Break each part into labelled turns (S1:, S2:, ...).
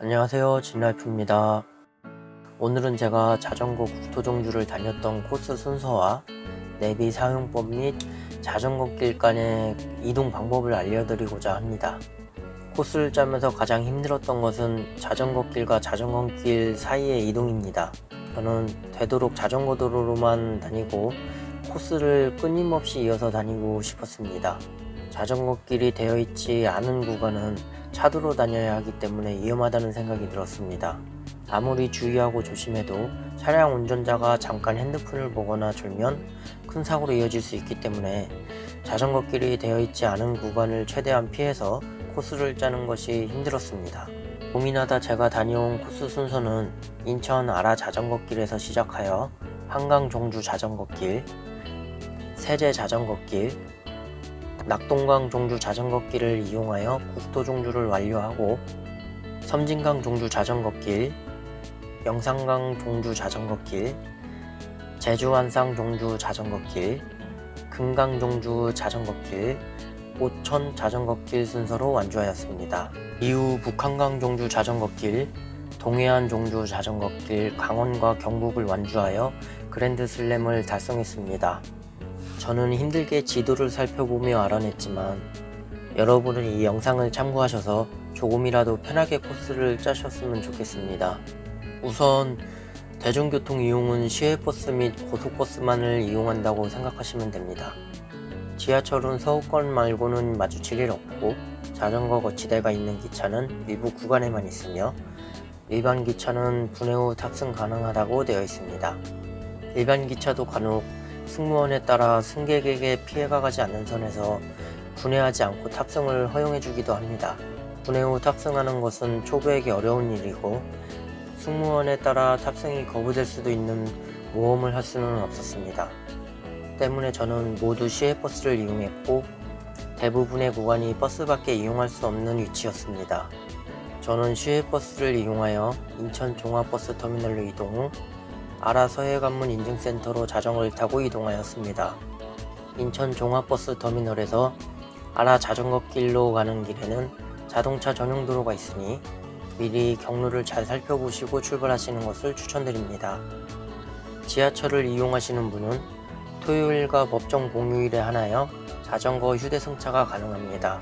S1: 안녕하세요, 진라이프입니다. 오늘은 제가 자전거 국토종주를 다녔던 코스 순서와 내비 사용법 및 자전거 길 간의 이동 방법을 알려드리고자 합니다. 코스를 짜면서 가장 힘들었던 것은 자전거 길과 자전거 길 사이의 이동입니다. 저는 되도록 자전거 도로로만 다니고 코스를 끊임없이 이어서 다니고 싶었습니다. 자전거 길이 되어 있지 않은 구간은 차도로 다녀야 하기 때문에 위험하다는 생각이 들었습니다. 아무리 주의하고 조심해도 차량 운전자가 잠깐 핸드폰을 보거나 졸면 큰 사고로 이어질 수 있기 때문에 자전거 길이 되어 있지 않은 구간을 최대한 피해서 코스를 짜는 것이 힘들었습니다. 고민하다 제가 다녀온 코스 순서는 인천 아라 자전거길에서 시작하여 한강 종주 자전거길, 세제 자전거길, 낙동강 종주 자전거길을 이용하여 국토 종주를 완료하고 섬진강 종주 자전거길, 영산강 종주 자전거길, 제주 안상 종주 자전거길, 금강 종주 자전거길, 오천 자전거길 순서로 완주하였습니다. 이후 북한강 종주 자전거길, 동해안 종주 자전거길, 강원과 경북을 완주하여 그랜드 슬램을 달성했습니다. 저는 힘들게 지도를 살펴보며 알아냈지만 여러분은 이 영상을 참고하셔서 조금이라도 편하게 코스를 짜셨으면 좋겠습니다. 우선 대중교통 이용은 시외버스 및 고속버스만을 이용한다고 생각하시면 됩니다. 지하철은 서울권 말고는 마주칠 일 없고 자전거 거치대가 있는 기차는 일부 구간에만 있으며 일반 기차는 분해 후 탑승 가능하다고 되어 있습니다. 일반 기차도 간혹 승무원에 따라 승객에게 피해가 가지 않는 선에서 분해하지 않고 탑승을 허용해주기도 합니다. 분해 후 탑승하는 것은 초보에게 어려운 일이고 승무원에 따라 탑승이 거부될 수도 있는 모험을 할 수는 없었습니다. 때문에 저는 모두 시외버스를 이용했고 대부분의 구간이 버스밖에 이용할 수 없는 위치였습니다. 저는 시외버스를 이용하여 인천 종합버스 터미널로 이동 후 아라 서해관문 인증센터로 자전거를 타고 이동하였습니다. 인천 종합버스 터미널에서 아라 자전거길로 가는 길에는 자동차 전용 도로가 있으니 미리 경로를 잘 살펴보시고 출발하시는 것을 추천드립니다. 지하철을 이용하시는 분은 토요일과 법정 공휴일에 하나여 자전거 휴대승차가 가능합니다.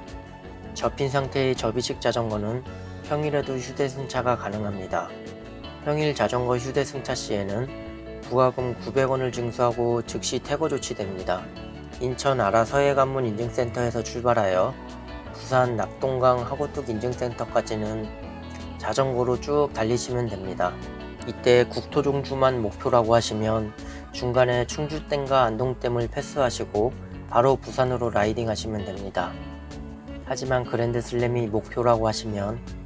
S1: 접힌 상태의 접이식 자전거는 평일에도 휴대승차가 가능합니다. 평일 자전거 휴대승차 시에는 부가금 900원을 징수하고 즉시 퇴거 조치됩니다. 인천 아라 서해관문 인증센터에서 출발하여 부산 낙동강 하고뚝 인증센터까지는 자전거로 쭉 달리시면 됩니다. 이때 국토종주만 목표라고 하시면 중간에 충주댐과 안동댐을 패스하시고 바로 부산으로 라이딩 하시면 됩니다. 하지만 그랜드 슬램이 목표라고 하시면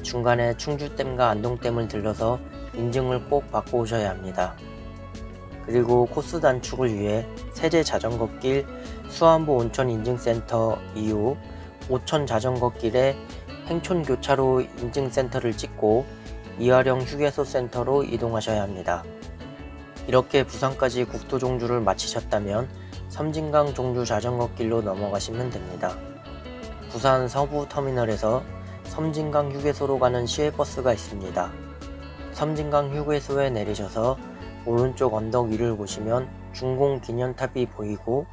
S1: 중간에 충주댐과 안동댐을 들러서 인증을 꼭 받고 오셔야 합니다. 그리고 코스 단축을 위해 세제 자전거길 수안보 온천 인증센터 이후 오천 자전거길에 행촌교차로 인증센터를 찍고 이화령 휴게소 센터로 이동하셔야 합니다. 이렇게 부산까지 국토종주를 마치셨다면 섬진강 종주 자전거길로 넘어가시면 됩니다. 부산 서부터미널에서 섬진강 휴게소로 가는 시외버스가 있습니다. 섬진강 휴게소에 내리셔서 오른쪽 언덕 위를 보시면 중공 기념탑이 보이고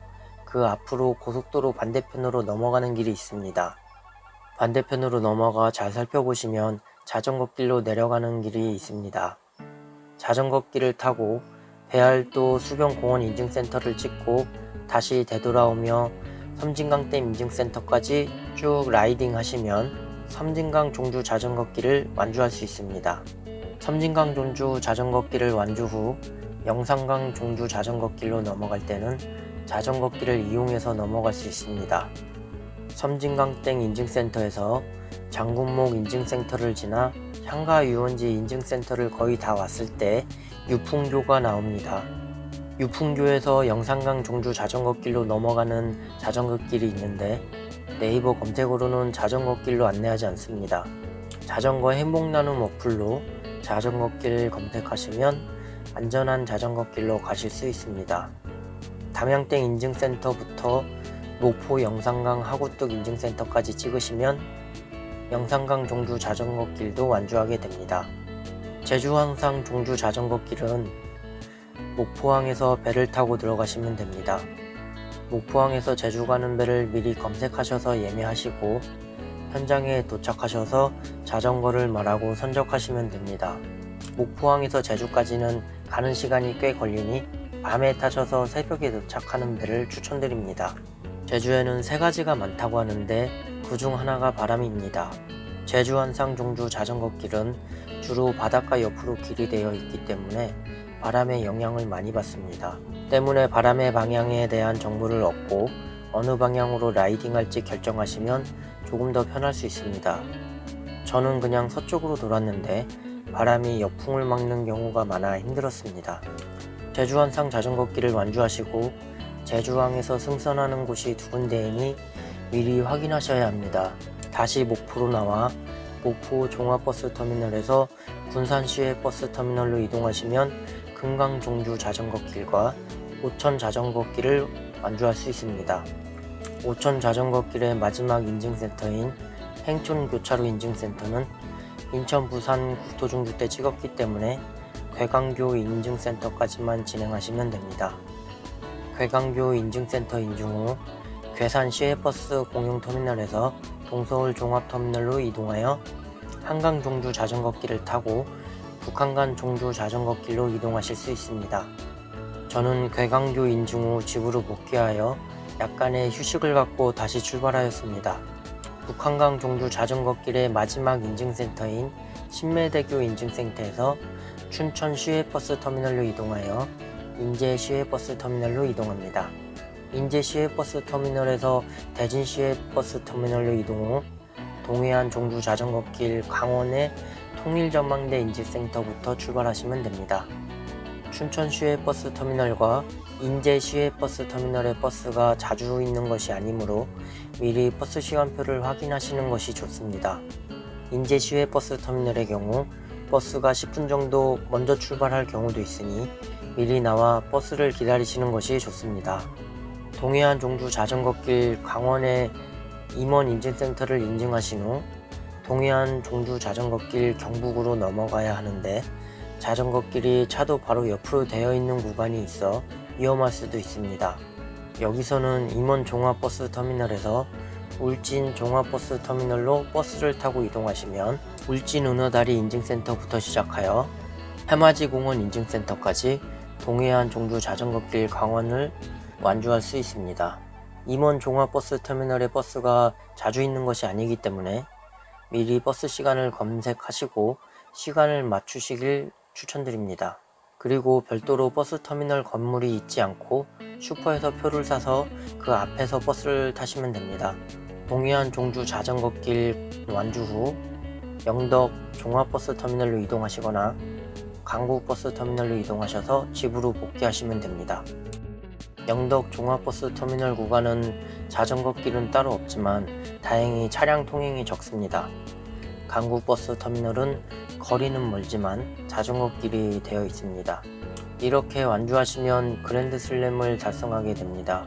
S1: 그 앞으로 고속도로 반대편으로 넘어가는 길이 있습니다. 반대편으로 넘어가 잘 살펴보시면 자전거길로 내려가는 길이 있습니다. 자전거길을 타고 배알도 수변공원 인증센터를 찍고 다시 되돌아오며 섬진강댐 인증센터까지 쭉 라이딩 하시면 섬진강 종주 자전거길을 완주할 수 있습니다. 섬진강 종주 자전거길을 완주 후 영산강 종주 자전거길로 넘어갈 때는 자전거길을 이용해서 넘어갈 수 있습니다. 섬진강댐 인증센터에서 장군목 인증센터를 지나 향가유원지 인증센터를 거의 다 왔을 때 유풍교가 나옵니다. 유풍교에서 영산강 종주 자전거길로 넘어가는 자전거길이 있는데 네이버 검색어로는 자전거길로 안내하지 않습니다. 자전거 행복나눔 어플로 자전거길 검색하시면 안전한 자전거길로 가실 수 있습니다. 담양댐 인증센터부터 목포 영산강 하구뚝 인증센터까지 찍으시면 영산강 종주 자전거 길도 완주하게 됩니다. 제주 황상 종주 자전거 길은 목포항에서 배를 타고 들어가시면 됩니다. 목포항에서 제주 가는 배를 미리 검색하셔서 예매하시고 현장에 도착하셔서 자전거를 말하고 선적하시면 됩니다. 목포항에서 제주까지는 가는 시간이 꽤 걸리니 밤에 타셔서 새벽에 도착하는 배를 추천드립니다. 제주에는 3가지가 많다고 하는데 그중 하나가 바람입니다. 제주 한상 종주 자전거 길은 주로 바닷가 옆으로 길이 되어 있기 때문에 바람의 영향을 많이 받습니다. 때문에 바람의 방향에 대한 정보를 얻고 어느 방향으로 라이딩할지 결정하시면 조금 더 편할 수 있습니다. 저는 그냥 서쪽으로 돌았는데 바람이 역풍을 막는 경우가 많아 힘들었습니다. 제주 한상 자전거 길을 완주하시고 제주항에서 승선하는 곳이 2군데이니 미리 확인하셔야 합니다. 다시 목포로 나와 목포 종합버스터미널에서 군산시외버스터미널로 이동하시면 금강 종주 자전거 길과 오천 자전거 길을 완주할 수 있습니다. 오천 자전거 길의 마지막 인증센터인 행촌 교차로 인증센터는 인천 부산 국토종주 때 찍었기 때문에 괴강교 인증센터까지만 진행하시면 됩니다. 괴강교 인증센터 인증 후 괴산 시외버스 공용터미널에서 동서울 종합터미널로 이동하여 한강 종주 자전거 길을 타고 북한간 종주 자전거 길로 이동하실 수 있습니다. 저는 괴강교 인증 후 집으로 복귀하여 약간의 휴식을 갖고 다시 출발하였습니다. 북한강 종주 자전거 길의 마지막 인증센터인 신매대교 인증센터에서 춘천 시외버스 터미널로 이동하여 인제 시외버스 터미널로 이동합니다. 인제 시외버스 터미널에서 대진 시외버스 터미널로 이동 후 동해안 종주 자전거 길 강원의 통일전망대 인증센터부터 출발하시면 됩니다. 춘천 시외버스 터미널과 인제 시외버스 터미널의 버스가 자주 있는 것이 아니므로 미리 버스 시간표를 확인하시는 것이 좋습니다. 인제 시외버스 터미널의 경우 버스가 10분 정도 먼저 출발할 경우도 있으니 미리 나와 버스를 기다리시는 것이 좋습니다. 동해안 종주 자전거길 강원의 임원 인증센터를 인증하신 후 동해안 종주 자전거길 경북으로 넘어가야 하는데 자전거길이 차도 바로 옆으로 되어 있는 구간이 있어 위험할 수도 있습니다. 여기서는 임원 종합버스 터미널에서 울진 종합버스 터미널로 버스를 타고 이동하시면 울진 은어다리 인증센터부터 시작하여 해맞이 공원 인증센터까지 동해안 종주 자전거길 강원을 완주할 수 있습니다. 임원 종합버스 터미널의 버스가 자주 있는 것이 아니기 때문에 미리 버스 시간을 검색하시고 시간을 맞추시길 추천드립니다. 그리고 별도로 버스 터미널 건물이 있지 않고 슈퍼에서 표를 사서 그 앞에서 버스를 타시면 됩니다. 동해안 종주 자전거길 완주 후 영덕 종합버스 터미널로 이동하시거나 강북버스 터미널로 이동하셔서 집으로 복귀하시면 됩니다. 영덕 종합버스 터미널 구간은 자전거길은 따로 없지만 다행히 차량 통행이 적습니다. 강북버스 터미널은 거리는 멀지만 자전거길이 되어 있습니다. 이렇게 완주하시면 그랜드슬램을 달성하게 됩니다.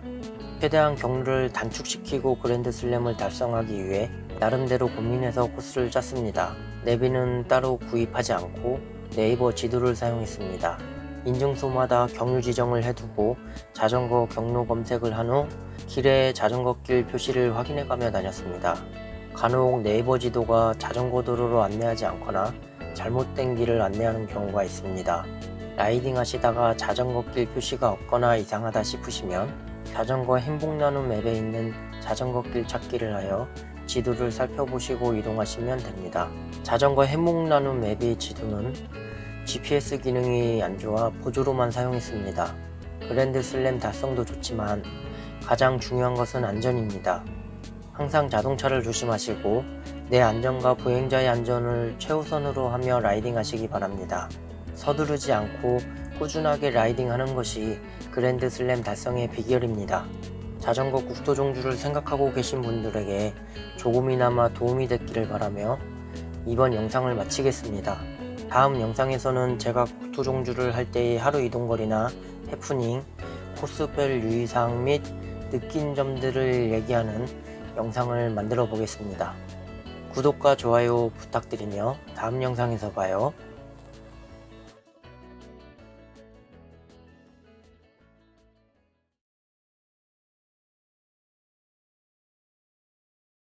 S1: 최대한 경로를 단축시키고 그랜드슬램을 달성하기 위해 나름대로 고민해서 코스를 짰습니다. 내비는 따로 구입하지 않고 네이버 지도를 사용했습니다. 인증소마다 경유 지정을 해두고 자전거 경로 검색을 한 후 길에 자전거길 표시를 확인해가며 다녔습니다. 간혹 네이버 지도가 자전거 도로로 안내하지 않거나 잘못된 길을 안내하는 경우가 있습니다. 라이딩 하시다가 자전거길 표시가 없거나 이상하다 싶으시면 자전거 행복나눔 앱에 있는 자전거길 찾기를 하여 지도를 살펴보시고 이동하시면 됩니다. 자전거 행복나눔 앱의 지도는 GPS 기능이 안 좋아 보조로만 사용했습니다. 그랜드슬램 달성도 좋지만 가장 중요한 것은 안전입니다. 항상 자동차를 조심하시고 내 안전과 보행자의 안전을 최우선으로 하며 라이딩 하시기 바랍니다. 서두르지 않고 꾸준하게 라이딩 하는 것이 그랜드슬램 달성의 비결입니다. 자전거 국토종주를 생각하고 계신 분들에게 조금이나마 도움이 됐기를 바라며 이번 영상을 마치겠습니다. 다음 영상에서는 제가 국토종주를 할 때의 하루 이동거리나 해프닝, 코스별 유의사항 및 느낀 점들을 얘기하는 영상을 만들어 보겠습니다. 구독과 좋아요 부탁드리며 다음 영상에서 봐요.